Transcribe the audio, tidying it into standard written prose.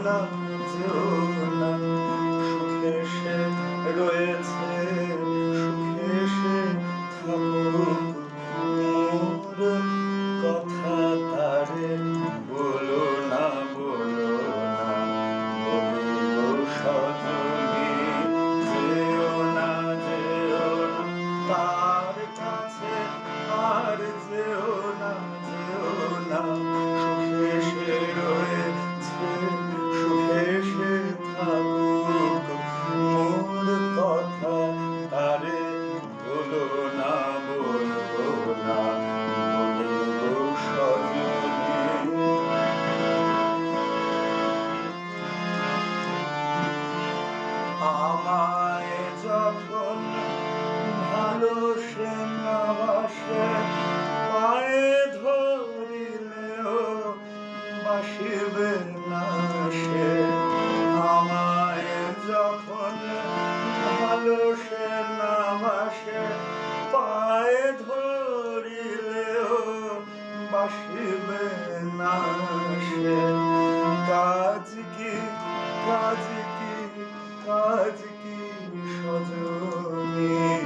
না যেও না, সুখে সে রয়েছে, সুখে সে থাকুক, মোর কথা তারে বলো না, বলো না, বলিব সজনী যেও না, যেও না তার কাছে, আর যেও না, যেও না, সুখে সে রয়েছে, সুখে সে থাকুক, মোর কথা তারে বলো না, বলো না, বলিব সজনী। আমায় যখন ভালো সে না বাসে, পায়ে ধরিলেও বাসিবে না সে, আমায় যখন ভালো সে না বাসে, পায়ে ধরিলেও বাসিবে না সে, কাজ কি, কাজ কি, কাজ কি সজনী।